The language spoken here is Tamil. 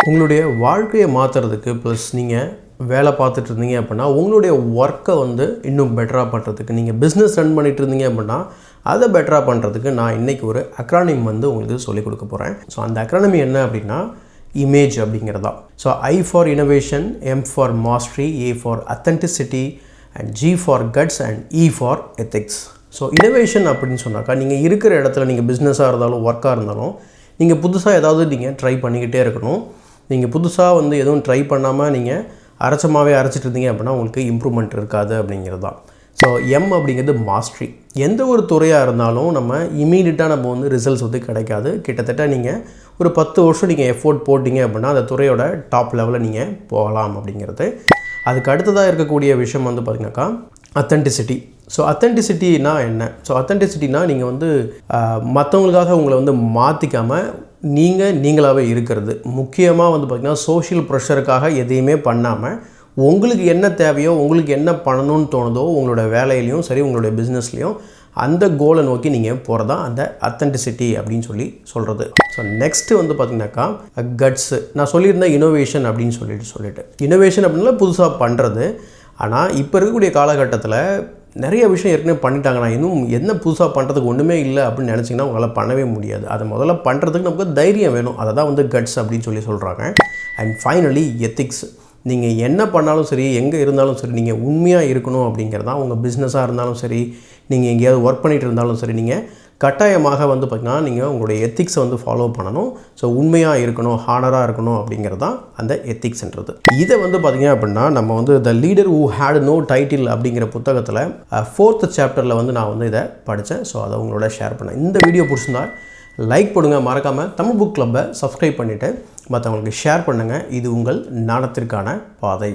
உங்களுடைய வாழ்க்கையை மாற்றுறதுக்கு ப்ளஸ் நீங்கள் வேலை பார்த்துட்டு இருந்தீங்க அப்படின்னா உங்களுடைய ஒர்க்கை வந்து இன்னும் பெட்டராக பண்ணுறதுக்கு, நீங்கள் பிஸ்னஸ் ரன் பண்ணிகிட்டு இருந்தீங்க அப்படின்னா அதை பெட்டராக பண்ணுறதுக்கு நான் இன்றைக்கி ஒரு அக்ரானிம் வந்து உங்களுக்கு சொல்லிக் கொடுக்க போகிறேன். ஸோ அந்த அக்ரானிமி என்ன அப்படின்னா இமேஜ் அப்படிங்கிறதா. So I for innovation, M for mastery, A for authenticity and G for guts and E for ethics. So innovation அப்படின்னு சொன்னாக்கா நீங்கள் இருக்கிற இடத்துல நீங்கள் பிஸ்னஸாக இருந்தாலும் ஒர்க்காக இருந்தாலும் நீங்கள் புதுசாக ஏதாவது நீங்கள் ட்ரை பண்ணிக்கிட்டே இருக்கணும். நீங்கள் புதுசாக வந்து எதுவும் ட்ரை பண்ணாமல் நீங்கள் அரைச்சிட்டு இருந்தீங்க அப்படின்னா உங்களுக்கு இம்ப்ரூவ்மெண்ட் இருக்காது அப்படிங்கிறது தான். ஸோ M அப்படிங்கிறது மாஸ்ட்ரி. எந்த ஒரு துறையாக இருந்தாலும் நம்ம இமீடியட்டாக நம்ம வந்து ரிசல்ட்ஸ் வந்து கிடைக்காது. கிட்டத்தட்ட நீங்கள் ஒரு 10 வருஷம் நீங்கள் எஃபோர்ட் போட்டிங்க அப்படின்னா அந்த துறையோட டாப் லெவலில் நீங்கள் போகலாம் அப்படிங்கிறது. அதுக்கு அடுத்ததாக இருக்கக்கூடிய விஷயம் வந்து பார்த்திங்கனாக்கா அத்தென்டிசிட்டி. ஸோ அத்தென்டிசிட்டினா என்ன? ஸோ அத்தென்டிசிட்டினா நீங்கள் வந்து மற்றவங்களுக்காக உங்களை வந்து மாற்றிக்காமல் நீங்களாகவே இருக்கிறது. முக்கியமாக வந்து பார்த்திங்கன்னா சோஷியல் ப்ரெஷருக்காக எதையுமே பண்ணாமல் உங்களுக்கு என்ன தேவையோ, உங்களுக்கு என்ன பண்ணணும்னு தோணுதோ உங்களோட வேலையிலையும் சரி உங்களுடைய பிஸ்னஸ்லேயும் அந்த கோலை நோக்கி நீங்கள் போகிறதா அந்த அத்தென்டிசிட்டி அப்படின்னு சொல்கிறது. ஸோ நெக்ஸ்ட்டு வந்து பார்த்திங்கனாக்கா கட்ஸு. நான் சொல்லியிருந்தேன் இனோவேஷன் அப்படின்னு சொல்லிட்டு இனோவேஷன் அப்படின்னா புதுசாக பண்ணுறது. ஆனால் இப்போ இருக்கக்கூடிய காலகட்டத்தில் நிறைய விஷயம் ஏற்கனவே பண்ணிட்டாங்க. நான் இன்னும் என்ன புதுசாக பண்ணுறதுக்கு ஒன்றுமே இல்லை அப்படின்னு நினச்சிங்கன்னா உங்களால் பண்ணவே முடியாது. அதை முதல்ல பண்ணுறதுக்கு நமக்கு தைரியம் வேணும். அதை தான் வந்து கட்ஸ் அப்படின்னு சொல்கிறாங்க. And finally ethics. நீங்கள் என்ன பண்ணாலும் சரி, எங்கே இருந்தாலும் சரி, நீங்கள் உண்மையாக இருக்கணும் அப்படிங்கிறது தான். உங்கள் பிஸ்னஸாக இருந்தாலும் சரி, நீங்கள் எங்கேயாவது ஒர்க் பண்ணிகிட்டு இருந்தாலும் சரி, நீங்கள் கட்டாயமாக வந்து பார்த்திங்கன்னா நீங்கள் உங்களுடைய எத்திக்ஸை வந்து ஃபாலோ பண்ணணும். ஸோ உண்மையாக இருக்கணும், ஹானராக இருக்கணும் அப்படிங்கிறது தான் அந்த எத்திக்ஸ்ன்றது. இதை வந்து பார்த்திங்க அப்படின்னா நம்ம வந்து the leader who had no title அப்படிங்கிற புத்தகத்தில் 4th சாப்டரில் வந்து நான் வந்து இதை படித்தேன். ஸோ அதை உங்களோட ஷேர் பண்ணேன். இந்த வீடியோ பிடிச்சிருந்தா லைக் பண்ணுங்க, மறக்காமல் தமிழ் புக் கிளப்பை சப்ஸ்கிரைப் பண்ணிவிட்டு மற்றவங்களுக்கு ஷேர் பண்ணுங்கள். இது உங்கள் ஞானத்திற்கான பாதை.